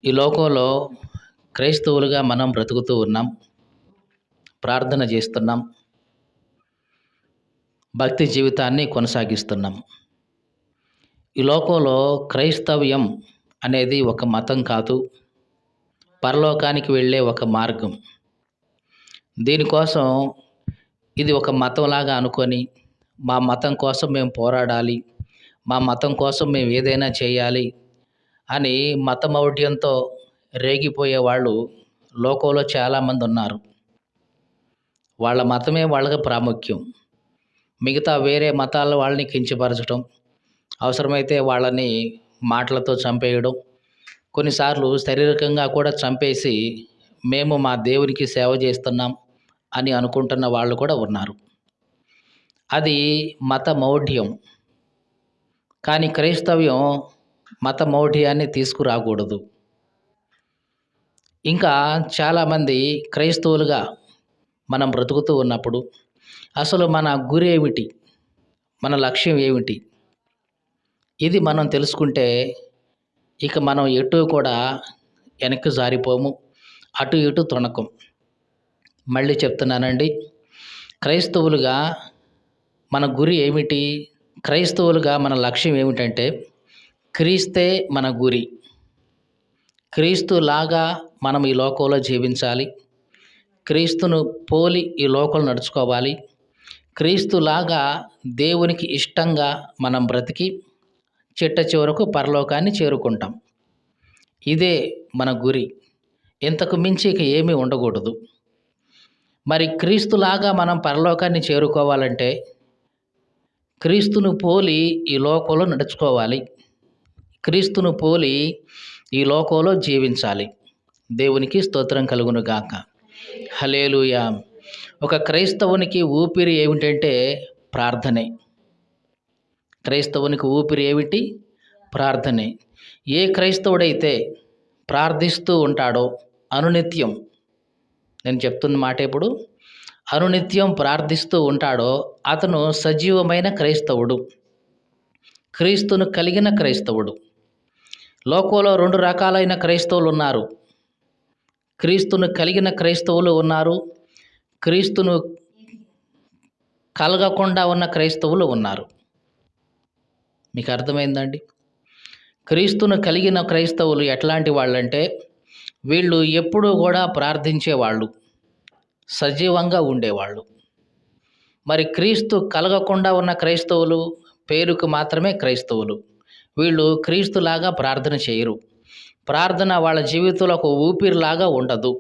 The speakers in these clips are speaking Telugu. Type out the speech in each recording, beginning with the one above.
ఈ లోకంలో క్రైస్తవులుగా మనం బ్రతుకుతూ ఉన్నాం. ప్రార్థన చేస్తున్నాం. భక్తి జీవితాన్ని కొనసాగిస్తున్నాం. ఈ లోకంలో క్రైస్తవ్యం అనేది ఒక మతం కాదు. పరలోకానికి వెళ్ళే ఒక మార్గం. దీనికోసం ఇది ఒక మతంలాగా అనుకొని, మా మతం కోసం మేము పోరాడాలి, మా మతం కోసం మేము ఏదైనా చేయాలి అని మతమౌఢ్యంతో రేగిపోయే వాళ్ళు లోకంలో చాలామంది ఉన్నారు. వాళ్ళ మతమే వాళ్ళకి ప్రాముఖ్యం. మిగతా వేరే మతాల వాళ్ళని కించపరచడం, అవసరమైతే వాళ్ళని మాటలతో చంపేయడం, కొన్నిసార్లు శారీరకంగా కూడా చంపేసి మేము మా దేవునికి సేవ చేస్తున్నాం అని అనుకుంటున్న వాళ్ళు కూడా ఉన్నారు. అది మత మౌఢ్యం. కానీ క్రైస్తవ్యం మత మౌఢ్యాన్ని తీసుకురాకూడదు. ఇంకా చాలామంది క్రైస్తవులుగా మనం బ్రతుకుతూ ఉన్నప్పుడు అసలు మన గురి ఏమిటి? మన లక్ష్యం ఏమిటి? ఇది మనం తెలుసుకుంటే ఇక మనం ఎటు కూడా వెనక్కి జారిపోము. అటు ఇటు తొణకం. మళ్ళీ చెప్తున్నానండి. క్రైస్తవులుగా మన గురి ఏమిటి? క్రైస్తవులుగా మన లక్ష్యం ఏమిటంటే క్రీస్తే మన గురి. క్రీస్తులాగా మనం ఈ లోకంలో జీవించాలి. క్రీస్తును పోలి ఈ లోకంలో నడుచుకోవాలి. క్రీస్తులాగా దేవునికి ఇష్టంగా మనం బ్రతికి చిట్ట చివరకు పరలోకాన్ని చేరుకుంటాం. ఇదే మన గురి. ఇంతకు మించి ఇక ఏమీ ఉండకూడదు. మరి క్రీస్తులాగా మనం పరలోకాన్ని చేరుకోవాలంటే క్రీస్తును పోలి ఈ లోకంలో నడుచుకోవాలి. క్రీస్తును పోలి ఈ లోకంలో జీవించాలి. దేవునికి స్తోత్రం కలుగును గాక. హల్లెలూయా. ఒక క్రైస్తవునికి ఊపిరి ఏమిటంటే ప్రార్థనే. క్రైస్తవునికి ఊపిరి ఏమిటి? ప్రార్థనే. ఏ క్రైస్తవుడైతే ప్రార్థిస్తూ ఉంటాడో అనునిత్యం, నేను చెప్తున్న మాట ఇప్పుడు, అనునిత్యం ప్రార్థిస్తూ ఉంటాడో అతను సజీవమైన క్రైస్తవుడు. క్రీస్తును కలిగిన క్రైస్తవుడు. లోకంలో 2 రకాలైన క్రైస్తవులు ఉన్నారు. క్రీస్తును కలిగిన క్రైస్తవులు ఉన్నారు. క్రీస్తును కలగకుండా ఉన్న క్రైస్తవులు ఉన్నారు. మీకు అర్థమైందండి? క్రీస్తును కలిగిన క్రైస్తవులు ఎట్లాంటి వాళ్ళంటే వీళ్ళు ఎప్పుడూ కూడా ప్రార్థించేవాళ్ళు, సజీవంగా ఉండేవాళ్ళు. మరి క్రీస్తు కలగకుండా ఉన్న క్రైస్తవులు పేరుకు మాత్రమే క్రైస్తవులు. వీళ్ళు క్రీస్తులాగా ప్రార్థన చేయరు. ప్రార్థన వాళ్ళ జీవితంలో ఒక ఊపిరిలాగా ఉండదు.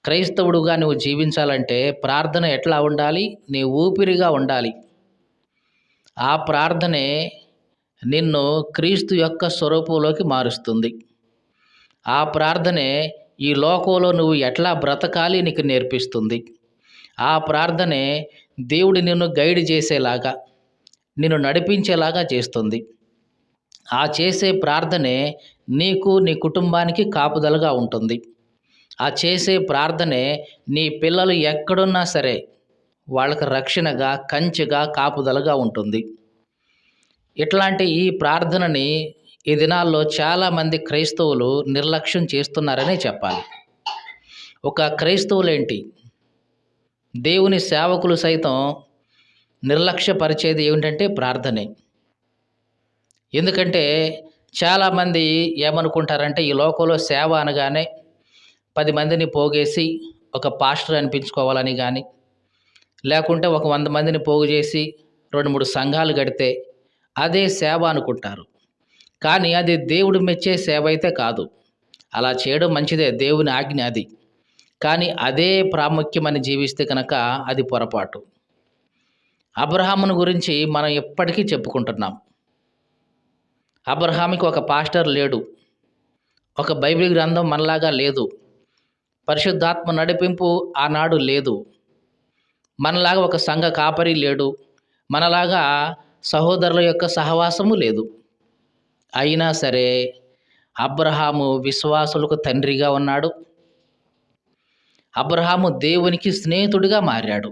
క్రైస్తవుడుగా నువ్వు జీవించాలంటే ప్రార్థన ఎట్లా ఉండాలి? నీ ఊపిరిగా ఉండాలి. ఆ ప్రార్థనే నిన్ను క్రీస్తు యొక్క స్వరూపంలోకి మారుస్తుంది. ఆ ప్రార్థనే ఈ లోకంలో నువ్వు ఎట్లా బ్రతకాలి నీకు నేర్పిస్తుంది. ఆ ప్రార్థనే దేవుడు నిన్ను గైడ్ చేసేలాగా, నిన్ను నడిపించేలాగా చేస్తుంది. ఆ చేసే ప్రార్థనే నీకు, నీ కుటుంబానికి కాపుదలగా ఉంటుంది. ఆ చేసే ప్రార్థనే నీ పిల్లలు ఎక్కడున్నా సరే వాళ్ళకి రక్షణగా, కంచెగా, కాపుదలగా ఉంటుంది. ఇట్లాంటి ఈ ప్రార్థనని ఈ దినాల్లో చాలామంది క్రైస్తవులు నిర్లక్ష్యం చేస్తున్నారనే చెప్పాలి. ఒక క్రైస్తవులేంటి, దేవుని సేవకులు సైతం నిర్లక్ష్యపరిచేది ఏమిటంటే ప్రార్థనే. ఎందుకంటే చాలామంది ఏమనుకుంటారంటే ఈ లోకంలో సేవ అనగానే 10 మందిని పోగేసి ఒక పాస్టర్ అనిపించుకోవాలని కానీ, లేకుంటే ఒక 100 మందిని పోగు చేసి 2-3 సంఘాలు కడితే అదే సేవ అనుకుంటారు. కానీ అది దేవుడు మెచ్చే సేవ అయితే కాదు. అలా చేయడం మంచిదే, దేవుని ఆజ్ఞ అది. కానీ అదే ప్రాముఖ్యమని జీవిస్తే కనుక అది పొరపాటు. అబ్రహామును గురించి మనం ఎప్పటికీ చెప్పుకుంటున్నాం. అబ్రహాముకి ఒక పాస్టర్ లేడు. ఒక బైబిల్ గ్రంథం మనలాగా లేదు. పరిశుద్ధాత్మ నడిపింపు ఆనాడు లేదు. మనలాగా ఒక సంఘ కాపరి లేడు. మనలాగా సహోదరుల యొక్క సహవాసము లేదు. అయినా సరే అబ్రహాము విశ్వాసులకు తండ్రిగా ఉన్నాడు. అబ్రహాము దేవునికి స్నేహితుడిగా మారాడు.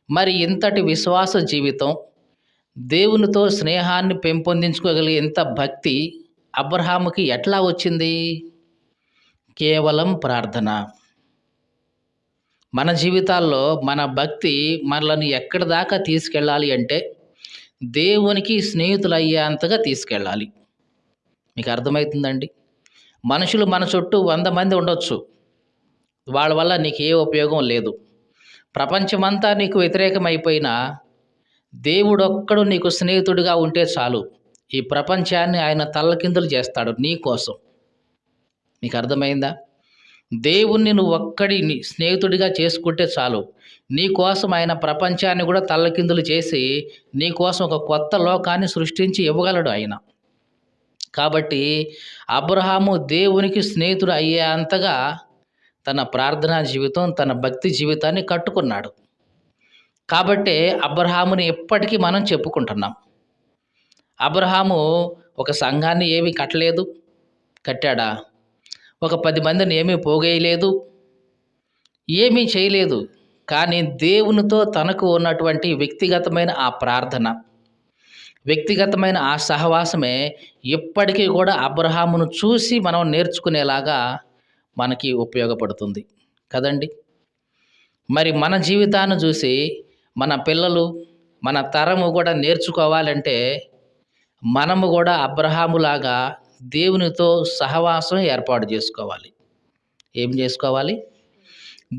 మరి ఇంతటి విశ్వాస జీవితం, దేవునితో స్నేహాన్ని పెంపొందించుకోగలిగే ఇంత భక్తి అబ్రహాముకి ఎట్లా వచ్చింది? కేవలం ప్రార్థన. మన జీవితాల్లో మన భక్తి మనల్ని ఎక్కడి దాకా తీసుకెళ్ళాలి అంటే, దేవునికి స్నేహితులయ్యేంతగా తీసుకెళ్ళాలి. మీకు అర్థమవుతుందండి? మనుషులు మన చుట్టూ 100 మంది ఉండొచ్చు. వాళ్ళ వల్ల నీకు ఏ ఉపయోగం లేదు. ప్రపంచమంతా నీకు వ్యతిరేకమైపోయినా, దేవుడొక్కడు నీకు స్నేహితుడిగా ఉంటే చాలు. ఈ ప్రపంచాన్ని ఆయన తల్లకిందులు చేస్తాడు నీ కోసం. మీకు అర్థమైందా? దేవుణ్ణి నువ్వు ఒక్కడిని స్నేహితుడిగా చేసుకుంటే చాలు. నీ కోసం ఆయన ప్రపంచాన్ని కూడా తల్లకిందులు చేసి, నీ కోసం ఒక కొత్త లోకాన్ని సృష్టించి ఇవ్వగలడు ఆయన. కాబట్టి అబ్రహాము దేవునికి స్నేహితుడు అయ్యేంతగా తన ప్రార్థనా జీవితం, తన భక్తి జీవితాన్ని కట్టుకున్నాడు. కాబట్టే అబ్రహాముని ఎప్పటికీ మనం చెప్పుకుంటున్నాం. అబ్రహాము ఒక సంఘాన్ని ఏమీ కట్టలేదు. కట్టాడా? ఒక 10 మందిని ఏమీ పోగేయలేదు. ఏమీ చేయలేదు. కానీ దేవునితో తనకు ఉన్నటువంటి వ్యక్తిగతమైన ఆ ప్రార్థన, వ్యక్తిగతమైన ఆ సహవాసమే ఇప్పటికీ కూడా అబ్రహామును చూసి మనం నేర్చుకునేలాగా మనకి ఉపయోగపడుతుంది కదండి. మరి మన జీవితాన్ని చూసి మన పిల్లలు, మన తరము కూడా నేర్చుకోవాలంటే మనము కూడా అబ్రహాములాగా దేవునితో సహవాసం ఏర్పాటు చేసుకోవాలి. ఏం చేసుకోవాలి?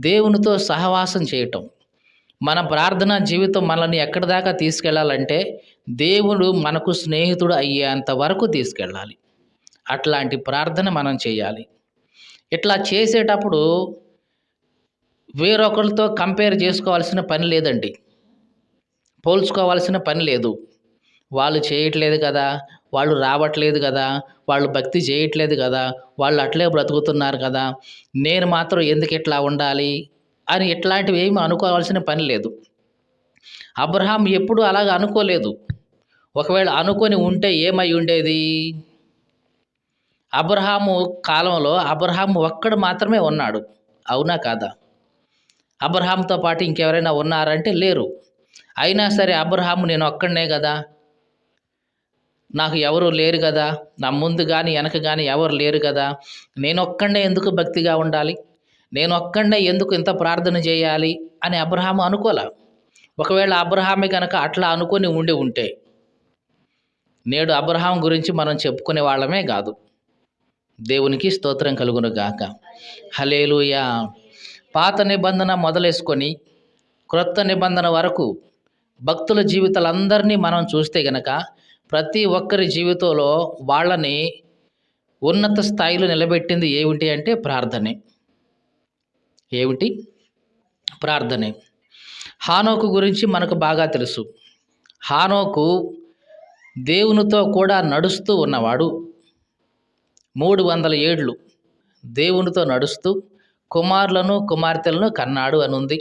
దేవునితో సహవాసం చేయటం. మన ప్రార్థనా జీవితం మనల్ని ఎక్కడి దాకా తీసుకెళ్ళాలంటే, దేవుడు మనకు స్నేహితుడు అయ్యేంత వరకు తీసుకెళ్ళాలి. అట్లాంటి ప్రార్థన మనం చేయాలి. ఇట్లా చేసేటప్పుడు వేరొకరితో కంపేర్ చేసుకోవాల్సిన పని లేదండి. పోల్చుకోవాల్సిన పని లేదు. వాళ్ళు చేయట్లేదు కదా, వాళ్ళు రావట్లేదు కదా, వాళ్ళు భక్తి చేయట్లేదు కదా, వాళ్ళు అట్లే బ్రతుకుతున్నారు కదా, నేను మాత్రం ఎందుకు ఇట్లా ఉండాలి అని ఇట్లాంటివి ఏమి అనుకోవాల్సిన పని లేదు. అబ్రహాం ఎప్పుడూ అలాగ అనుకోలేదు. ఒకవేళ అనుకొని ఉంటే ఏమై ఉండేది? అబ్రహాము కాలంలో అబ్రహాము ఒక్కడు మాత్రమే ఉన్నాడు. అవునా కాదా? అబ్రహాంతో పాటు ఇంకెవరైనా ఉన్నారంటే లేరు. అయినా సరే అబ్రహాము నేను ఒక్కడినే కదా, నాకు ఎవరు లేరు కదా, నా ముందు కానీ వెనక కానీ ఎవరు లేరు కదా, నేనొక్కడినే ఎందుకు భక్తిగా ఉండాలి, నేనొక్కడినే ఎందుకు ఇంత ప్రార్థన చేయాలి అని అబ్రహాము అనుకోలే. ఒకవేళ అబ్రహామే కనుక అట్లా అనుకొని ఉంటే నేడు అబ్రహాం గురించి మనం చెప్పుకునే వాళ్ళమే కాదు. దేవునికి స్తోత్రం కలుగును గాక. హల్లెలూయా. పాత నిబంధన మొదలేసుకొని క్రొత్త నిబంధన వరకు భక్తుల జీవితాలందరినీ మనం చూస్తే గనక ప్రతి ఒక్కరి జీవితంలో వాళ్ళని ఉన్నత స్థాయిలో నిలబెట్టింది ఏమిటి అంటే ప్రార్థనే. ఏమిటి? ప్రార్థనే. హానోకు గురించి మనకు బాగా తెలుసు. హానోకు దేవునితో కూడా నడుస్తూ ఉన్నవాడు. 300 ఏళ్ళు దేవునితో నడుస్తూ కుమారులను కుమార్తెలను కన్నాడు అని ఉంది.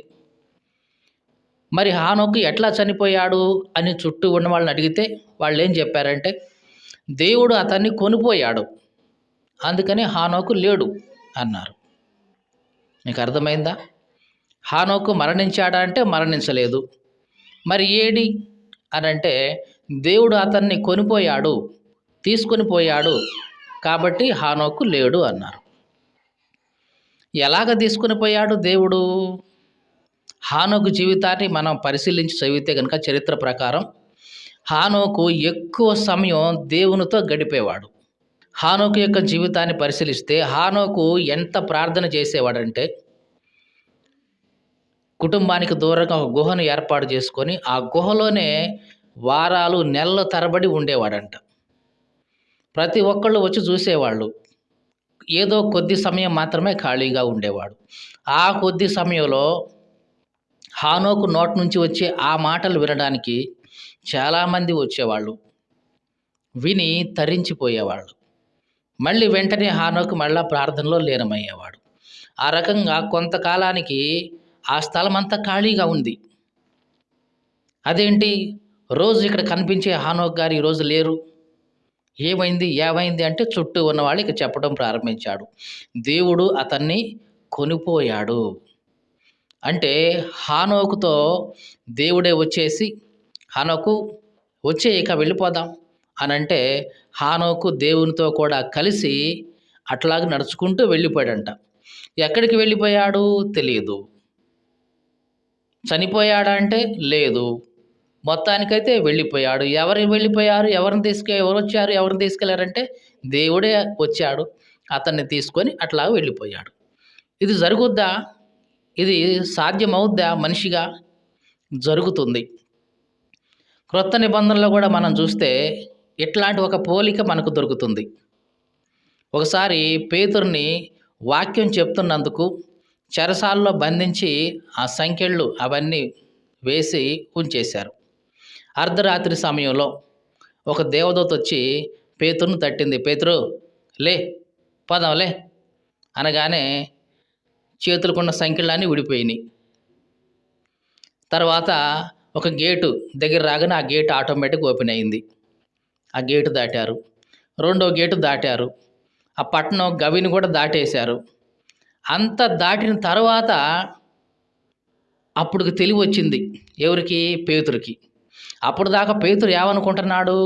మరి హానోకు ఎట్లా చనిపోయాడు అని చుట్టూ ఉన్న వాళ్ళని అడిగితే వాళ్ళు ఏం చెప్పారంటే, దేవుడు అతన్ని కొనిపోయాడు, అందుకని హానోకు లేడు అన్నారు. మీకు అర్థమైందా? హానోకు మరణించాడా అంటే మరణించలేదు. మరి ఏడి అని అంటే దేవుడు అతన్ని కొనిపోయాడు, తీసుకొని పోయాడు, కాబట్టి హానోకు లేడు అన్నారు. ఎలాగ తీసుకొని పోయాడు దేవుడు? హానోకు జీవితాన్ని మనం పరిశీలించి చదివితే కనుక చరిత్ర ప్రకారం హానోకు ఎక్కువ సమయం దేవునితో గడిపేవాడు. హానోకు యొక్క జీవితాన్ని పరిశీలిస్తే హానోకు ఎంత ప్రార్థన చేసేవాడంటే, కుటుంబానికి దూరంగా ఒక గుహను ఏర్పాటు చేసుకొని ఆ గుహలోనే వారాలు నెలల తరబడి ఉండేవాడంట. ప్రతి ఒక్కళ్ళు వచ్చి చూసేవాళ్ళు. ఏదో కొద్ది సమయం మాత్రమే ఖాళీగా ఉండేవాడు. ఆ కొద్ది సమయంలో హానోకు నోటి నుంచి వచ్చే ఆ మాటలు వినడానికి చాలామంది వచ్చేవాళ్ళు. విని తరించిపోయేవాళ్ళు. మళ్ళీ వెంటనే హానోకు మళ్ళా ప్రార్థనలో లీనమయ్యేవాడు. ఆ రకంగా కొంతకాలానికి ఆ స్థలం అంతా ఖాళీగా ఉంది. అదేంటి, రోజు ఇక్కడ కనిపించే హానోకు గారు ఈరోజు లేరు, ఏమైంది అంటే చుట్టూ ఉన్న వాళ్ళు ఇక చెప్పడం ప్రారంభించాడు, దేవుడు అతన్ని కొనిపోయాడు. అంటే హానోకుతో దేవుడే వచ్చేసి, హానోకు వచ్చే ఇక వెళ్ళిపోదాం అనంటే హానోకు దేవునితో కూడా కలిసి అట్లాగ నడుచుకుంటూ వెళ్ళిపోయాడంట. ఎక్కడికి వెళ్ళిపోయాడు తెలీదు. చనిపోయాడా అంటే లేదు. మొత్తానికైతే వెళ్ళిపోయాడు. ఎవరు వెళ్ళిపోయారు? ఎవరొచ్చారు? ఎవరిని తీసుకెళ్లారంటే దేవుడే వచ్చాడు. అతన్ని తీసుకొని అట్లా వెళ్ళిపోయాడు. ఇది జరుగుద్దా? ఇది సాధ్యమవుద్దా మనిషిగా? జరుగుతుంది. క్రొత్త నిబంధనలో కూడా మనం చూస్తే ఇట్లాంటి ఒక పోలిక మనకు దొరుకుతుంది. ఒకసారి పేతురుని వాక్యం చెప్తున్నందుకు చెరసాలలో బంధించి ఆ సంకెళ్ళు అవన్నీ వేసి ఉంచేశారు. అర్ధరాత్రి సమయంలో ఒక దేవదూత వచ్చి పేతురుని తట్టింది. పేతురు లే, పోదాం లే అనగానే చేతులకున్న సంకెళ్ళన్నీ విడిపోయినాయి. తర్వాత ఒక గేటు దగ్గర రాగానే ఆ గేటు ఆటోమేటిక్ ఓపెన్ అయింది. ఆ గేటు దాటారు. రెండో గేటు దాటారు. ఆ పట్టణం గవిని కూడా దాటేశారు. అంత దాటిన తర్వాత అప్పుడుకి తెలివి వచ్చింది. ఎవరికి? పేతురుకి. అప్పుడు దాకా పేతురు ఏమనుకుంటున్నాడు?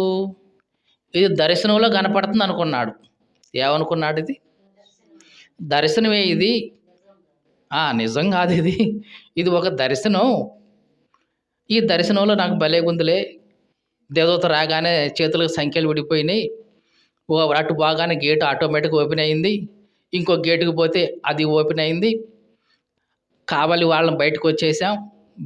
ఇది దర్శనంలో కనపడుతుంది అనుకున్నాడు. ఏమనుకున్నాడు? ఇది దర్శనమే, ఇది నిజం కాదు, ఇది ఒక దర్శనం. ఈ దర్శనంలో నాకు భలే గుందిలే. దేవదూత రాగానే చేతులకు సంఖ్యలు విడిపోయినాయి. అటు బాగానే గేటు ఆటోమేటిక్ ఓపెన్ అయింది. ఇంకో గేటుకు పోతే అది ఓపెన్ అయింది. కావాలి వాళ్ళని బయటకు వచ్చేసాం.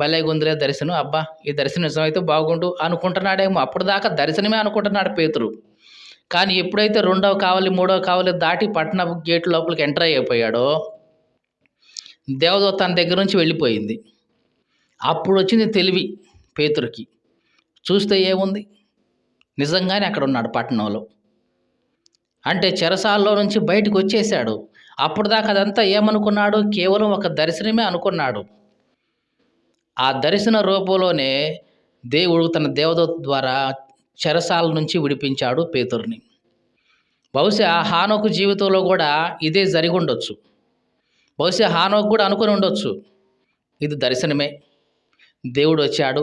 భలే గుందిలే దర్శనం. అబ్బా, ఈ దర్శనం నిజమైతే బాగుండు అనుకుంటున్నాడేమో. అప్పుడు దాకా దర్శనమే అనుకుంటున్నాడు పేతురు. కానీ ఎప్పుడైతే రెండవ కావలి మూడవ కావలి దాటి పట్టణపు గేటు లోపలికి ఎంటర్ అయిపోయాడో దేవదూత తన దగ్గర నుంచి వెళ్ళిపోయింది. అప్పుడు వచ్చింది తెలివి పేతురుకి. చూస్తే ఏముంది? నిజంగానే అక్కడ ఉన్నాడు పట్టణంలో. అంటే చెరసాలలో నుంచి బయటకు వచ్చేసాడు. అప్పుడు దాకా అదంతా ఏమనుకున్నాడు? కేవలం ఒక దర్శనమే అనుకున్నాడు. ఆ దర్శన రూపంలోనే దేవుడు తన దేవదూత ద్వారా చెరసాల నుంచి విడిపించాడు పేతురుని. బహుశా హానోకు జీవితంలో కూడా ఇదే జరిగి ఉండొచ్చు. బహుశా హానోకు కూడా అనుకుని ఉండొచ్చు, ఇది దర్శనమే, దేవుడు వచ్చాడు,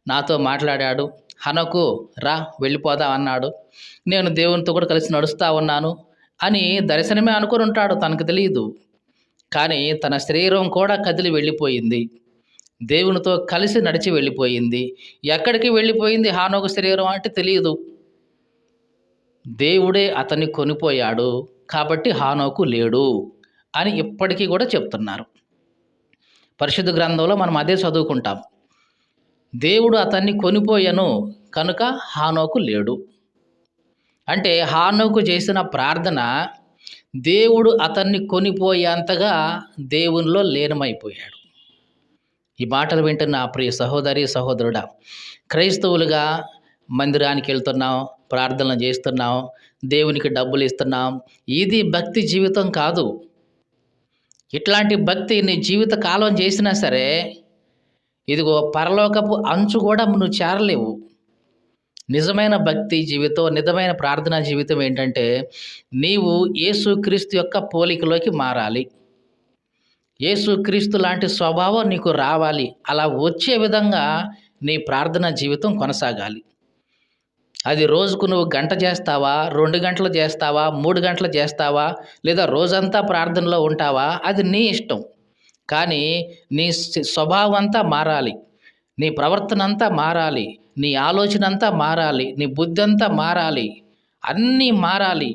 నాతో మాట్లాడాడు, హనోకు రా వెళ్ళిపోదాం అన్నాడు, నేను దేవునితో కూడా కలిసి నడుస్తూ ఉన్నాను అని దర్శనమే అనుకుని ఉంటాడు. తనకు తెలియదు. కానీ తన శరీరం కూడా కదిలి వెళ్ళిపోయింది. దేవునితో కలిసి నడిచి వెళ్ళిపోయింది. ఎక్కడికి వెళ్ళిపోయింది హానోకు శరీరం అంటే తెలియదు. దేవుడే అతన్ని కొనిపోయాడు కాబట్టి హానోకు లేడు అని ఇప్పటికీ కూడా చెప్తున్నారు. పరిశుద్ధ గ్రంథంలో మనం అదే చదువుకుంటాం. దేవుడు అతన్ని కొనిపోయాను కనుక హానోకు లేడు. అంటే హానోకు చేసిన ప్రార్థన దేవుడు అతన్ని కొనిపోయేంతగా దేవునిలో లీనమైపోయాడు. ఈ మాటలు వింటున్న ప్రియ సహోదరి సహోదరుడా, క్రైస్తవులుగా మందిరానికి వెళ్తున్నాం, ప్రార్థనలు చేస్తున్నాం, దేవునికి డబ్బులు ఇస్తున్నాం, ఇది భక్తి జీవితం కాదు. ఇట్లాంటి భక్తి నీ జీవిత కాలం చేసినా సరే ఇదిగో పరలోకపు అంచు కూడా నువ్వు చేరలేవు. నిజమైన భక్తి జీవితం, నిజమైన ప్రార్థనా జీవితం ఏంటంటే నీవు యేసుక్రీస్తు యొక్క పోలికలోకి మారాలి. యేసుక్రీస్తు లాంటి స్వభావం నీకు రావాలి. అలా వచ్చే విధంగా నీ ప్రార్థనా జీవితం కొనసాగాలి. అది రోజుకు నువ్వు గంట చేస్తావా, 2 గంటలు చేస్తావా, 3 గంటలు చేస్తావా, లేదా రోజంతా ప్రార్థనలో ఉంటావా, అది నీ ఇష్టం. కానీ నీ స్వభావం అంతా మారాలి, నీ ప్రవర్తన అంతా మారాలి, నీ ఆలోచన అంతా మారాలి, నీ బుద్ధి అంతా మారాలి, అన్నీ మారాలి.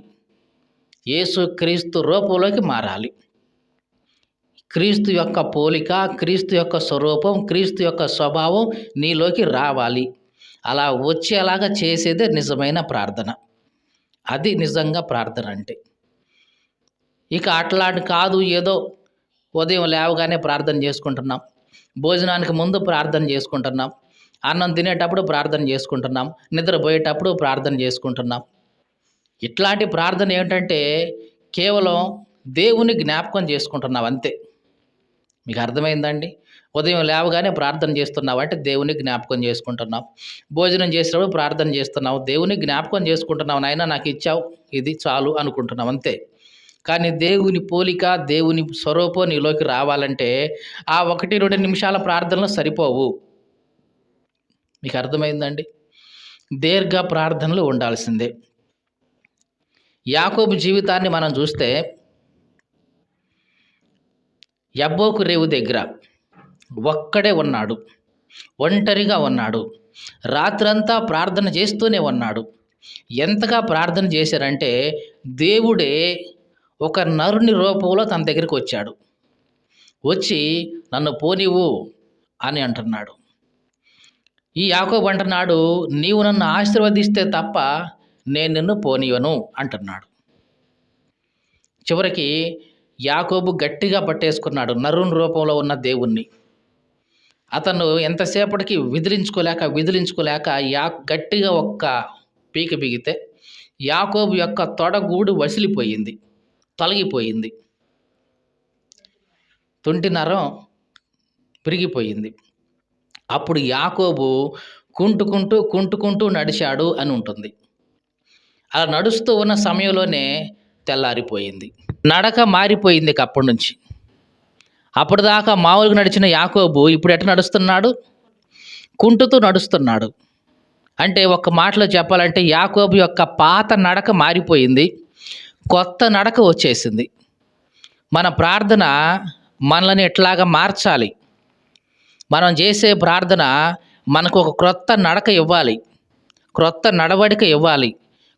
యేసుక్రీస్తు రూపంలోకి మారాలి. క్రీస్తు యొక్క పోలిక, క్రీస్తు యొక్క స్వరూపం, క్రీస్తు యొక్క స్వభావం నీలోకి రావాలి. అలా వచ్చేలాగా చేసేదే నిజమైన ప్రార్థన. అది నిజంగా ప్రార్థన అంటే. ఇక అట్లాంటి కాదు, ఏదో ఉదయం లేవగానే ప్రార్థన చేసుకుంటున్నాం, భోజనానికి ముందు ప్రార్థన చేసుకుంటున్నాం, అన్నం తినేటప్పుడు ప్రార్థన చేసుకుంటున్నాం, నిద్రపోయేటప్పుడు ప్రార్థన చేసుకుంటున్నాం. ఇట్లాంటి ప్రార్థన ఏంటంటే కేవలం దేవుని జ్ఞాపకం చేసుకుంటున్నాం అంతే. మీకు అర్థమైందండి? ఉదయం లేవగానే ప్రార్థన చేస్తున్నావు అంటే దేవుని జ్ఞాపకం చేసుకుంటున్నావు. భోజనం చేసినప్పుడు ప్రార్థన చేస్తున్నావు, దేవుని జ్ఞాపకం చేసుకుంటున్నావు. నాయనా నాకు ఇచ్చావు, ఇది చాలు అనుకుంటున్నావు అంతే. కానీ దేవుని పోలిక, దేవుని స్వరూపం నీలోకి రావాలంటే ఆ 1-2 నిమిషాల ప్రార్థనలు సరిపోవు. మీకు అర్థమైందండి? దీర్ఘ ప్రార్థనలు ఉండాల్సిందే. యాకోబు జీవితాన్ని మనం చూస్తే యబ్బోకు రేవు దగ్గర ఒక్కడే ఉన్నాడు. ఒంటరిగా ఉన్నాడు. రాత్రంతా ప్రార్థన చేస్తూనే ఉన్నాడు. ఎంతగా ప్రార్థన చేశారంటే దేవుడే ఒక నరుని రూపంలో తన దగ్గరికి వచ్చాడు. వచ్చి నన్ను పోనివ్వు అని అంటున్నాడు. ఈ యాకోబు అంటున్నాడు, నీవు నన్ను ఆశీర్వదిస్తే తప్ప నేను నిన్ను పోనివ్వను అంటున్నాడు. చివరికి యాకోబు గట్టిగా పట్టేసుకున్నాడు నరుని రూపంలో ఉన్న దేవుణ్ణి. అతను ఎంతసేపటికి విదిలించుకోలేక గట్టిగా ఒక్క పీక బిగితే యాకోబు యొక్క తొడగూడు వసిలిపోయింది, తొలగిపోయింది. తుంటి నరం విరిగిపోయింది. అప్పుడు యాకోబు కుంటుకుంటూ నడిచాడు అని ఉంటుంది. అలా నడుస్తూ ఉన్న సమయంలోనే తెల్లారిపోయింది. నడక మారిపోయింది అప్పటి నుంచి. అప్పటిదాకా మామూలుగా నడిచిన యాకోబు ఇప్పుడు ఎట్లా నడుస్తున్నాడు? కుంటుతూ నడుస్తున్నాడు. అంటే ఒక్క మాటలో చెప్పాలంటే యాకోబు యొక్క పాత నడక మారిపోయింది, కొత్త నడక వచ్చేసింది. మన ప్రార్థన మనల్ని ఎట్లాగా మార్చాలి. మనం చేసే ప్రార్థన మనకు ఒక క్రొత్త నడక ఇవ్వాలి, క్రొత్త నడవడిక ఇవ్వాలి,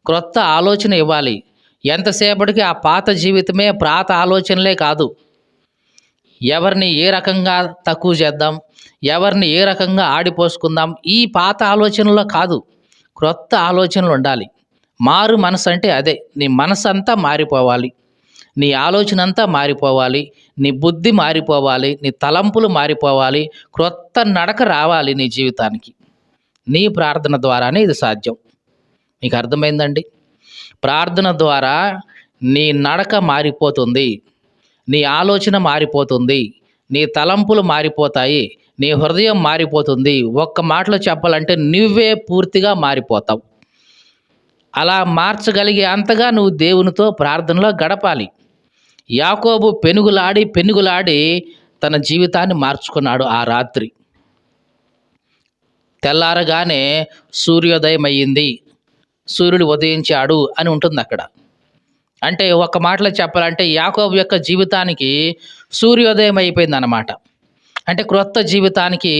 క్రొత్త ఆలోచన ఇవ్వాలి. ఎంతసేపటికి ఆ పాత జీవితమే, పాత ఆలోచనలే కాదు. ఎవరిని ఏ రకంగా తక్కువ చేద్దాం, ఎవరిని ఏ రకంగా ఆడిపోసుకుందాం, ఈ పాత ఆలోచనలో కాదు, క్రొత్త ఆలోచనలు ఉండాలి. మారు మనసు అంటే అదే. నీ మనసు అంతా మారిపోవాలి, నీ ఆలోచన అంతా మారిపోవాలి, నీ బుద్ధి మారిపోవాలి, నీ తలంపులు మారిపోవాలి, క్రొత్త నడక రావాలి నీ జీవితానికి. నీ ప్రార్థన ద్వారానే ఇది సాధ్యం. మీకు అర్థమైందండి? ప్రార్థన ద్వారా నీ నడక మారిపోతుంది, నీ ఆలోచన మారిపోతుంది, నీ తలంపులు మారిపోతాయి, నీ హృదయం మారిపోతుంది. ఒక్క మాటలో చెప్పాలంటే నువ్వే పూర్తిగా మారిపోతావు. అలా మార్చగలిగే అంతగా నువ్వు దేవునితో ప్రార్థనలో గడపాలి. యాకోబు పెనుగులాడి తన జీవితాన్ని మార్చుకున్నాడు. ఆ రాత్రి తెల్లారగానే సూర్యోదయం అయ్యింది, సూర్యుడు ఉదయించాడు అని ఉంటుంది అక్కడ. అంటే ఒక మాటలో చెప్పాలంటే యాకోబు యొక్క జీవితానికి సూర్యోదయం అయిపోయింది అన్నమాట. అంటే క్రొత్త జీవితానికి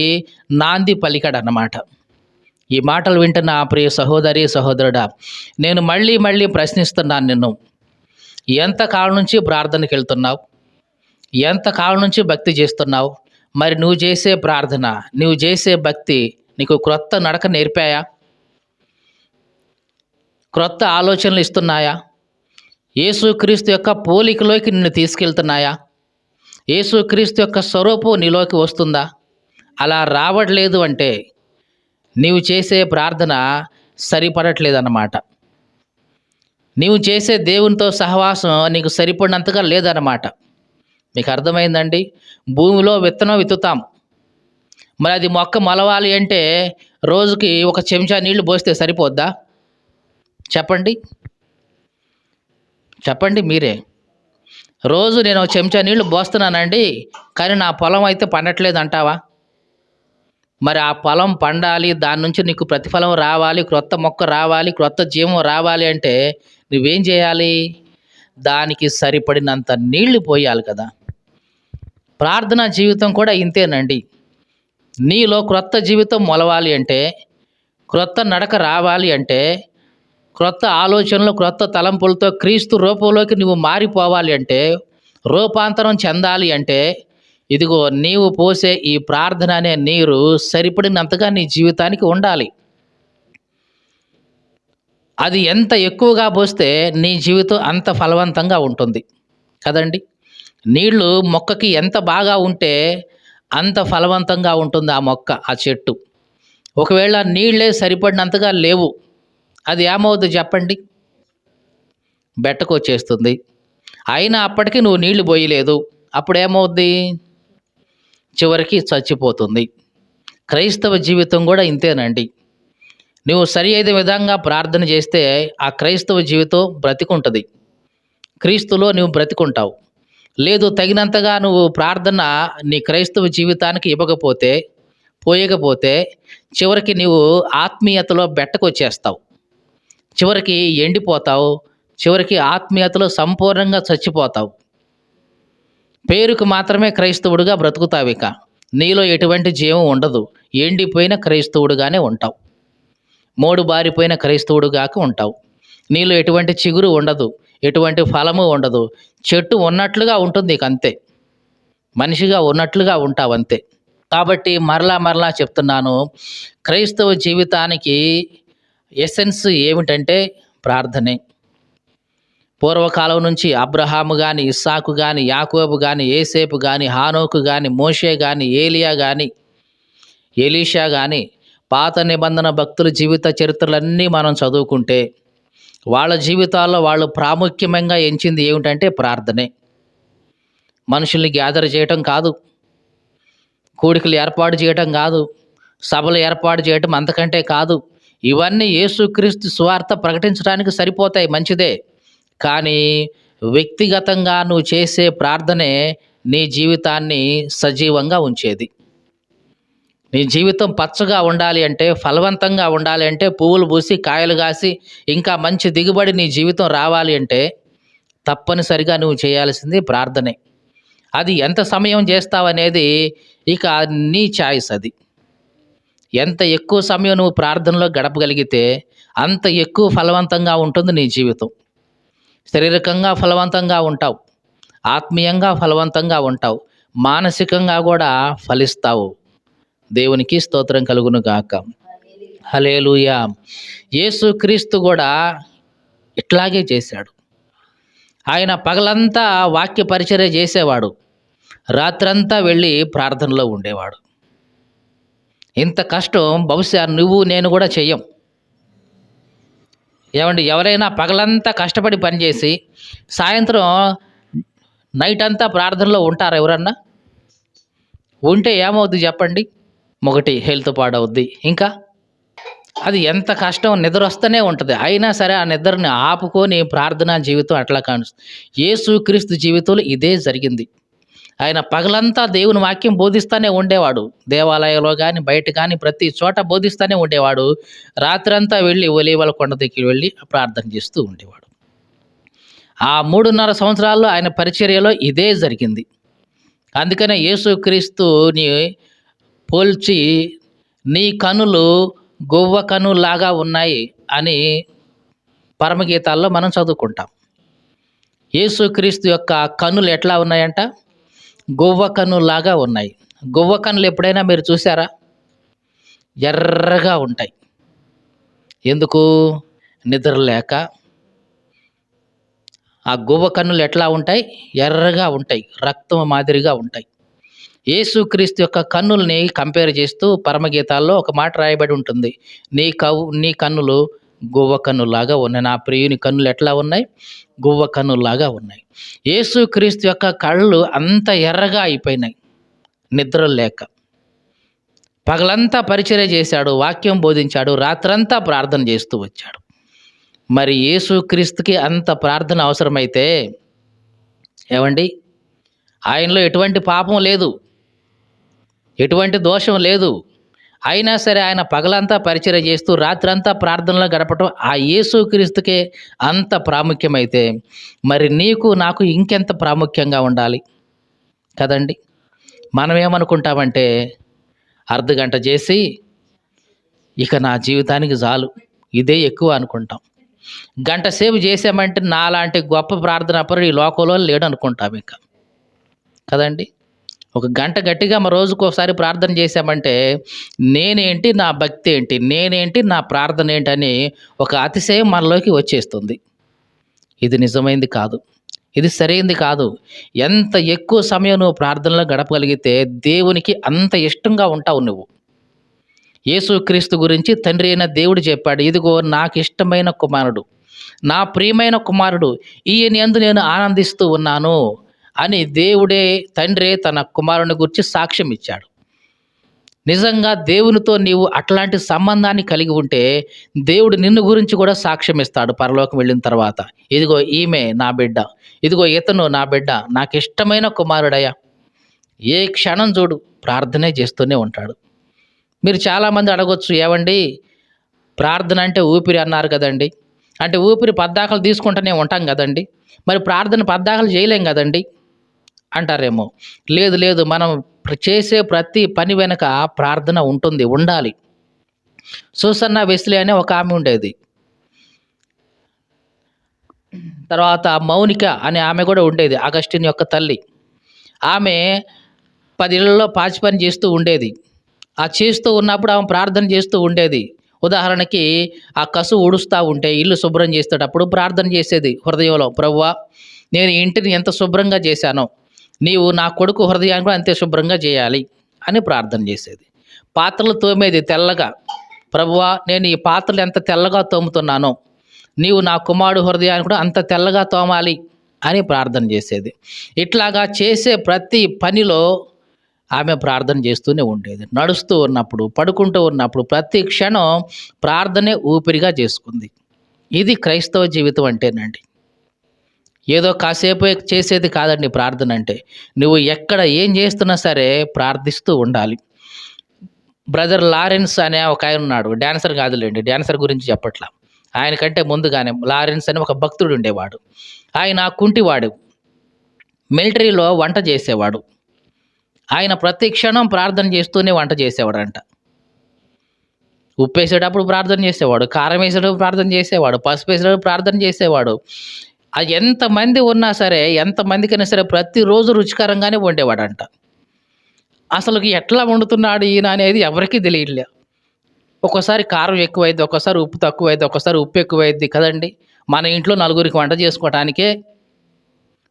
నాంది పలికాడు అన్నమాట. ఈ మాటలు వింటున్న ప్రియ సహోదరి సహోదరుడా, నేను మళ్ళీ ప్రశ్నిస్తున్నాను నిన్ను. ఎంతకాలం నుంచి ప్రార్థనకి వెళ్తున్నావు? ఎంతకాలం నుంచి భక్తి చేస్తున్నావు? మరి నువ్వు చేసే ప్రార్థన, నువ్వు చేసే భక్తి నీకు క్రొత్త నడక నేర్పాయా? క్రొత్త ఆలోచనలు ఇస్తున్నాయా? యేసుక్రీస్తు యొక్క పోలికలోకి నిన్ను తీసుకెళ్తున్నాయా? యేసుక్రీస్తు యొక్క స్వరూపం నీలోకి వస్తుందా? అలా రావట్లేదు అంటే నీవు చేసే ప్రార్థన సరిపడట్లేదన్నమాట. నీవు చేసే దేవునితో సహవాసం నీకు సరిపడినంతగా లేదన్నమాట. మీకు అర్థమైందండి? భూమిలో విత్తనం విత్తుతాం, మరి అది మొక్క మొలవాలి అంటే రోజుకి ఒక చెంచా నీళ్లు పోస్తే సరిపోద్దా? చెప్పండి మీరే. రోజు నేను ఒక చెంచా నీళ్లు పోస్తున్నానండి, కానీ నా పొలం అయితే పండట్లేదు అంటావా? మరి ఆ పొలం పండాలి, దాని నుంచి నీకు ప్రతిఫలం రావాలి, క్రొత్త మొక్క రావాలి, క్రొత్త జీవం రావాలి అంటే నువ్వేం చేయాలి? దానికి సరిపడినంత నీళ్లు పోయాలి కదా. ప్రార్థనా జీవితం కూడా ఇంతేనండి. నీలో క్రొత్త జీవితం మొలవాలి అంటే, క్రొత్త నడక రావాలి అంటే, క్రొత్త ఆలోచనలు, క్రొత్త తలంపులతో క్రీస్తు రూపంలోకి నువ్వు మారిపోవాలి అంటే, రూపాంతరం చెందాలి అంటే, ఇదిగో నీవు పోసే ఈ ప్రార్థన అనే నీరు సరిపడినంతగా నీ జీవితానికి ఉండాలి. అది ఎంత ఎక్కువగా పోస్తే నీ జీవితం అంత ఫలవంతంగా ఉంటుంది కదండి. నీళ్లు మొక్కకి ఎంత బాగా ఉంటే అంత ఫలవంతంగా ఉంటుంది ఆ మొక్క, ఆ చెట్టు. ఒకవేళ నీళ్ళే సరిపడినంతగా లేవు, అది ఏమవుతుంది చెప్పండి? బెట్టకొచ్చేస్తుంది. అయినా అప్పటికి నువ్వు నీళ్లు పోయలేదు, అప్పుడేమవుద్ది? చివరికి చచ్చిపోతుంది. క్రైస్తవ జీవితం కూడా ఇంతేనండి. నువ్వు సరి అయిన విధంగా ప్రార్థన చేస్తే ఆ క్రైస్తవ జీవితం బ్రతికుంటుంది, క్రీస్తులో నువ్వు బ్రతికుంటావు. లేదు, తగినంతగా నువ్వు ప్రార్థన నీ క్రైస్తవ జీవితానికి ఇవ్వకపోతే పోయకపోతే చివరికి నీవు ఆత్మీయతలో బెట్టకొచ్చేస్తావు. చివరికి ఎండిపోతావు. చివరికి ఆత్మీయతలో సంపూర్ణంగా చచ్చిపోతావు. పేరుకు మాత్రమే క్రైస్తవుడిగా బ్రతుకుతావిక. నీలో ఎటువంటి జీవం ఉండదు. ఎండిపోయిన క్రైస్తవుడుగానే ఉంటావు. మోడు బారిపోయిన క్రైస్తవుడుగాక ఉంటావు. నీలో ఎటువంటి చిగురు ఉండదు. ఎటువంటి ఫలము ఉండదు. చెట్టు ఉన్నట్లుగా ఉంటుంది ఇక అంతే. మనిషిగా ఉన్నట్లుగా ఉంటావంతే. కాబట్టి మరలా చెప్తున్నాను, క్రైస్తవ జీవితానికి ఎసెన్స్ ఏమిటంటే ప్రార్థనే. పూర్వకాలం నుంచి అబ్రహాము గాని, ఇస్సాకు గాని, యాకోబు గాని, యేసేపు గాని, హానోకు గాని, మోషే గాని, ఏలియా గాని, ఎలీషా గాని, పాత నిబంధన భక్తుల జీవిత చరిత్రలన్నీ మనం చదువుకుంటే వాళ్ళ జీవితాల్లో వాళ్ళు ప్రాముఖ్యంగా ఎంచింది ఏమిటంటే ప్రార్థనే. మనుషుల్ని గ్యాదర్ చేయటం కాదు, కూడికలు ఏర్పాటు చేయటం కాదు, సభలు ఏర్పాటు చేయటం అంతకంటే కాదు. ఇవన్నీ యేసుక్రీస్తు సువార్త ప్రకటించడానికి సరిపోతాయి, మంచిదే. కానీ వ్యక్తిగతంగా నువ్వు చేసే ప్రార్థనే నీ జీవితాన్ని సజీవంగా ఉంచేది. నీ జీవితం పచ్చగా ఉండాలి అంటే, ఫలవంతంగా ఉండాలి అంటే, పువ్వులు పూసి కాయలు కాసి ఇంకా మంచి దిగుబడి నీ జీవితం రావాలి అంటే తప్పనిసరిగా నువ్వు చేయాల్సింది ప్రార్థనే. అది ఎంత సమయం చేస్తావనేది ఇక నీ చాయిస్. అది ఎంత ఎక్కువ సమయం నువ్వు ప్రార్థనలో గడపగలిగితే అంత ఎక్కువ ఫలవంతంగా ఉంటుంది నీ జీవితం. శారీరకంగా ఫలవంతంగా ఉంటావు, ఆత్మీయంగా ఫలవంతంగా ఉంటావు, మానసికంగా కూడా ఫలిస్తావు. దేవునికి స్తోత్రం కలుగును గాక. హల్లెలూయా. యేసుక్రీస్తు కూడా ఇట్లాగే చేశాడు. ఆయన పగలంతా వాక్య పరిచర్య చేసేవాడు, రాత్రంతా వెళ్ళి ప్రార్థనలో ఉండేవాడు. ఇంత కష్టం బహుశా నువ్వు నేను కూడా చెయ్యం. ఏమండి, ఎవరైనా పగలంతా కష్టపడి పనిచేసి సాయంత్రం నైట్ అంతా ప్రార్థనలో ఉంటారా ఎవరన్నా? ఉంటే ఏమవుద్ది చెప్పండి? ఒకటి హెల్త్ పాడవుద్ది, ఇంకా అది ఎంత కష్టం, నిద్ర వస్తూనే ఉంటుంది. అయినా సరే ఆ నిద్రని ఆపుకొని ప్రార్థనా జీవితం అట్లా కానుస్తుంది. యేసుక్రీస్తు జీవితంలో ఇదే జరిగింది. ఆయన పగలంతా దేవుని వాక్యం బోధిస్తూనే ఉండేవాడు. దేవాలయంలో కానీ బయట కానీ ప్రతి చోట బోధిస్తూనే ఉండేవాడు. రాత్రంతా వెళ్ళి ఒలీవల కొండ దగ్గరికి వెళ్ళి ప్రార్థన చేస్తూ ఉండేవాడు. ఆ 3.5 సంవత్సరాల్లో ఆయన పరిచర్యలో ఇదే జరిగింది. అందుకనే యేసుక్రీస్తుని పోల్చి నీ కనులు గొవ్వ కనులాగా ఉన్నాయి అని పరమగీతాల్లో మనం చదువుకుంటాం. యేసుక్రీస్తు యొక్క కనులు ఎట్లా ఉన్నాయంట? గొవ్వ కనులాగా ఉన్నాయి. గొవ్వ కనులు ఎప్పుడైనా మీరు చూసారా? ఎర్రగా ఉంటాయి. ఎందుకు? నిద్ర లేక. ఆ గొవ్వ కన్నులు ఎట్లా ఉంటాయి? ఎర్రగా ఉంటాయి, రక్తం మాదిరిగా ఉంటాయి. యేసుక్రీస్తు యొక్క కన్నుల్ని కంపేర్ చేస్తూ పరమగీతాల్లో ఒక మాట రాయబడి ఉంటుంది. నీ కన్నులు గువ్వ కన్నులాగా ఉన్నాయి. నా ప్రియుని కన్నులు ఎట్లా ఉన్నాయి? గువ్వ కన్నులాగా ఉన్నాయి. యేసుక్రీస్తు యొక్క కళ్ళు అంత ఎర్రగా అయిపోయినాయి నిద్ర లేక. పగలంతా పరిచర్య చేశాడు, వాక్యం బోధించాడు, రాత్రంతా ప్రార్థన చేస్తూ వచ్చాడు. మరి యేసుక్రీస్తుకి అంత ప్రార్థన అవసరమైతే ఏమండి, ఆయనలో ఎటువంటి పాపం లేదు, ఎటువంటి దోషం లేదు. అయినా సరే ఆయన పగలంతా పరిచర్య చేస్తూ రాత్రంతా ప్రార్థనలో గడపటం ఆ యేసుక్రీస్తుకే అంత ప్రాముఖ్యమైతే మరి నీకు నాకు ఇంకెంత ప్రాముఖ్యంగా ఉండాలి కదండి. మనం ఏమనుకుంటామంటే అర్ధగంట చేసి ఇక నా జీవితానికి చాలు, ఇదే ఎక్కువ అనుకుంటాం. గంట సేపు చేసామంటే నాలాంటి గొప్ప ప్రార్థన పరుడు ఈ లోకంలో లేడు అనుకుంటాం ఇక కదండి. ఒక గంట గట్టిగా మా రోజుకు ఒకసారి ప్రార్థన చేశామంటే నేనేంటి, నా భక్తి ఏంటి, నేనేంటి, నా ప్రార్థన ఏంటి అని ఒక అతిశయం మనలోకి వచ్చేస్తుంది. ఇది నిజమైంది కాదు, ఇది సరైంది కాదు. ఎంత ఎక్కువ సమయం నువ్వు ప్రార్థనలో గడపగలిగితే దేవునికి అంత ఇష్టంగా ఉంటావు నువ్వు. యేసుక్రీస్తు గురించి తండ్రి అయిన దేవుడు చెప్పాడు, ఇదిగో నాకు ఇష్టమైన కుమారుడు, నా ప్రియమైన కుమారుడు, ఈయన యందు నేను ఆనందిస్తూ ఉన్నాను అని దేవుడే, తండ్రే తన కుమారుని గురించి సాక్ష్యం ఇచ్చాడు. నిజంగా దేవునితో నీవు అట్లాంటి సంబంధాన్ని కలిగి ఉంటే దేవుడు నిన్ను గురించి కూడా సాక్ష్యం ఇస్తాడు పరలోకం వెళ్ళిన తర్వాత. ఇదిగో ఈమె నా బిడ్డ, ఇదిగో ఇతను నా బిడ్డ, నాకు ఇష్టమైన కుమారుడయ్యా. ఏ క్షణం చూడు ప్రార్థనే చేస్తూనే ఉంటాడు. మీరు చాలామంది అడగొచ్చు, ఏవండి ప్రార్థన అంటే ఊపిరి అన్నారు కదండీ! అంటే ఊపిరి పద్దాకలు తీసుకుంటూనే ఉంటాం గదండీ! మరి ప్రార్థన పద్దాకలు చేయలేం గదండీ! అంటారేమో. లేదు లేదు, మనం చేసే ప్రతి పని వెనక ప్రార్థన ఉంటుంది, ఉండాలి. సూసన్న వెస్లీ అనే ఒక ఆమె ఉండేది. తర్వాత మౌనిక అనే ఆమె గూడా ఉండేది. అగస్టిన్ యొక్క తల్లి. ఆమె 10 ఇళ్లలో పాచి పని చేస్తూ ఉండేది. ఆ చేస్తూ ఉన్నప్పుడు ఆమె ప్రార్థన చేస్తూ ఉండేది. ఉదాహరణకి ఆ కసు ఊడుస్తా ఉంటే, ఇల్లు శుభ్రం చేసేటప్పుడు ప్రార్థన చేసేది హృదయంలో, ప్రభువా నేను ఈ ఇంటిని ఎంత శుభ్రంగా చేశానో, నీవు నా కొడుకు హృదయాన్ని కూడా అంతే శుభ్రంగా చేయాలి అని ప్రార్థన చేసేది. పాత్రలు తోమేది తెల్లగా, ప్రభువా నేను ఈ పాత్రలు ఎంత తెల్లగా తోముతున్నానో, నీవు నా కుమారుడు హృదయాన్ని కూడా అంత తెల్లగా తోమాలి అని ప్రార్థన చేసేది. ఇట్లాగా చేసే ప్రతి పనిలో ఆమె ప్రార్థన చేస్తూనే ఉండేది. నడుస్తూ ఉన్నప్పుడు, పడుకుంటూ ఉన్నప్పుడు ప్రతి క్షణం ప్రార్థనే ఊపిరిగా చేసుకుంది. ఇది క్రైస్తవ జీవితం అంటేనండి. ఏదో కాసేపు చేసేది కాదండి ప్రార్థన అంటే. నువ్వు ఎక్కడ ఏం చేస్తున్నా సరే ప్రార్థిస్తూ ఉండాలి. బ్రదర్ లారెన్స్ అనే ఒక ఆయన ఉన్నాడు. డాన్సర్ కాదులేండి, డాన్సర్ గురించి చెప్పట్లా. ఆయనకంటే ముందుగానే లారెన్స్ అని ఒక భక్తుడు ఉండేవాడు. ఆయన కుంటివాడు. మిలిటరీలో వంట చేసేవాడు. ఆయన ప్రతి క్షణం ప్రార్థన చేస్తూనే వంట చేసేవాడంట. ఉప్పేసేటప్పుడు ప్రార్థన చేసేవాడు, కారం వేసేటప్పుడు ప్రార్థన చేసేవాడు, పసుపు వేసేటప్పుడు ప్రార్థన చేసేవాడు. ఎంతమంది ఉన్నా సరే, ఎంతమందికైనా సరే ప్రతిరోజు రుచికరంగానే వండేవాడంట. అసలుకి ఎట్లా వండుతున్నాడు ఈయన అనేది ఎవరికీ తెలియట్లే. ఒక్కోసారి కారం ఎక్కువైద్ది, ఒక్కోసారి ఉప్పు తక్కువైద్ది, ఒక్కోసారి ఉప్పు ఎక్కువైద్ది కదండీ! మన ఇంట్లో నలుగురికి వంట చేసుకోవటానికే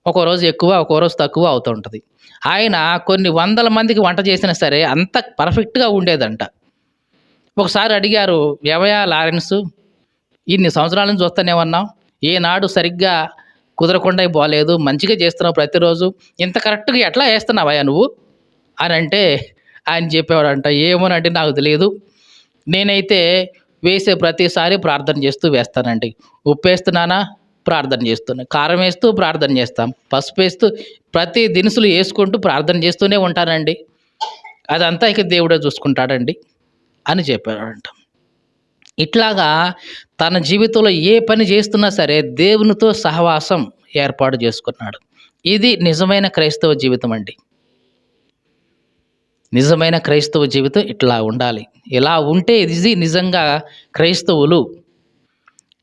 ఒక్కో రోజు ఎక్కువ, ఒక్కో రోజు తక్కువ అవుతుంటది. ఆయన కొన్ని వందల మందికి వంట చేసినా సరే అంత పర్ఫెక్ట్‌గా ఉండేదంట. ఒకసారి అడిగారు, "ఏవయ్యా లారెన్సు, ఇన్ని సంవత్సరాల నుంచి చూస్తూనే ఉన్నాం. ఏనాడు సరిగ్గా కుదరకుండా పోలేదు. మంచిగా చేస్తున్నావు ప్రతిరోజు. ఇంత కరెక్ట్‌గా ఎట్లా చేస్తున్నావయ్యా నువ్వు?" అనంటే ఆయన చెప్పేవాడంట, "ఏమోనండి నాకు తెలీదు. నేనైతే వేసే ప్రతిసారి ప్రార్థన చేస్తూ వేస్తానండి. ఉప్పేస్తున్నానా? ప్రార్థన చేస్తున్నా. కారం వేస్తూ ప్రార్థన చేస్తాం. పసుపేస్తూ ప్రతి దినుసులు యేసుకుంటూ ప్రార్థన చేస్తూనే ఉంటానండి. అదంతా ఇక దేవుడే చూసుకుంటాడండి" అని చెప్పాడంట. ఇట్లాగా తన జీవితంలో ఏ పని చేస్తున్నా సరే దేవునితో సహవాసం ఏర్పాటు చేసుకున్నాడు. ఇది నిజమైన క్రైస్తవ జీవితం అండి. నిజమైన క్రైస్తవ జీవితం ఇట్లా ఉండాలి. ఇలా ఉంటే ఇది నిజంగా క్రైస్తవులు.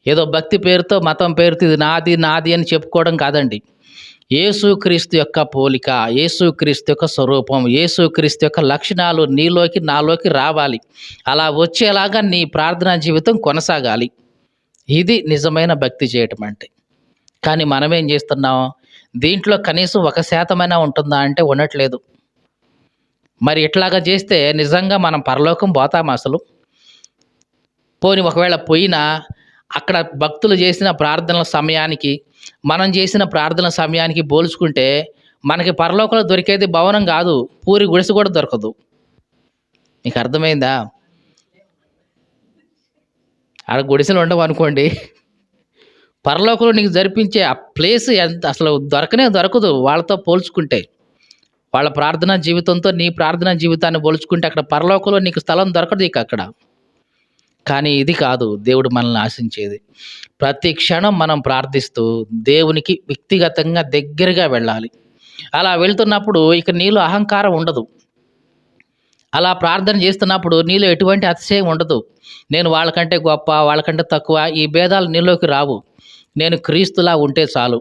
ఏదో భక్తి పేరుతో, మతం పేరుతో ఇది నాది, నాది అని చెప్పుకోవడం కాదండి. యేసుక్రీస్తు యొక్క పోలిక, యేసుక్రీస్తు యొక్క స్వరూపం, యేసుక్రీస్తు యొక్క లక్షణాలు నీలోకి, నాలోకి రావాలి. అలా వచ్చేలాగా నీ ప్రార్థనా జీవితం కొనసాగాలి. ఇది నిజమైన భక్తి చేయటం అంటే. కానీ మనమేం చేస్తున్నాం? దీంట్లో కనీసం 1% ఉంటుందా అంటే ఉండట్లేదు. మరి ఇట్లాగా చేస్తే నిజంగా మనం పరలోకం పోతామా అసలు? పోనీ ఒకవేళ పోయినా అక్కడ భక్తులు చేసిన ప్రార్థనల సమయానికి, మనం చేసిన ప్రార్థన సమయానికి పోల్చుకుంటే మనకి పరలోకంలో దొరికేది భవనం కాదు, పూరి గుడిసె కూడా దొరకదు. మీకు అర్థమైందా? ఆడ గుడిసెలు ఉండవనుకోండి, పరలోకంలో నీకు జరిపించే ఆ ప్లేస్ ఎంత అసలు దొరకనే దొరకదు వాళ్ళతో పోల్చుకుంటే. వాళ్ళ ప్రార్థనా జీవితంతో నీ ప్రార్థనా జీవితాన్ని పోల్చుకుంటే అక్కడ పరలోకంలో నీకు స్థలం దొరకదు ఇక అక్కడ. కానీ ఇది కాదు దేవుడు మనల్ని ఆశించేది. ప్రతి క్షణం మనం ప్రార్థిస్తూ దేవునికి వ్యక్తిగతంగా దగ్గరగా వెళ్ళాలి. అలా వెళ్తున్నప్పుడు ఇక నీలో అహంకారం ఉండదు. అలా ప్రార్థన చేస్తున్నప్పుడు నీలో ఎటువంటి అతిశయం ఉండదు. నేను వాళ్ళకంటే గొప్ప, వాళ్ళకంటే తక్కువ ఈ భేదాలు నీలోకి రావు. నేను క్రీస్తులా ఉంటే చాలు,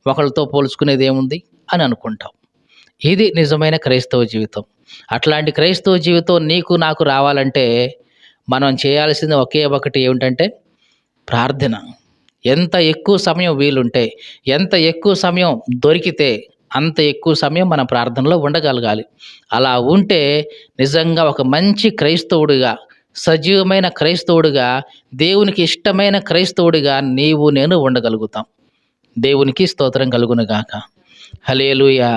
ఒకళ్ళతో పోల్చుకునేది ఏముంది అని అనుకుంటాం. ఇది నిజమైన క్రైస్తవ జీవితం. అట్లాంటి క్రైస్తవ జీవితం నీకు నాకు రావాలంటే మనం చేయాల్సింది ఒకే ఒకటి ఏమిటంటే ప్రార్థన. ఎంత ఎక్కువ సమయం వీలుంటే, ఎంత ఎక్కువ సమయం దొరికితే అంత ఎక్కువ సమయం మన ప్రార్థనలో ఉండగలగాలి. అలా ఉంటే నిజంగా ఒక మంచి క్రైస్తవుడిగా, సజీవమైన క్రైస్తవుడిగా, దేవునికి ఇష్టమైన క్రైస్తవుడిగా నీవు నేను ఉండగలుగుతాం. దేవునికి స్తోత్రం కలుగును గాక. హల్లెలూయా.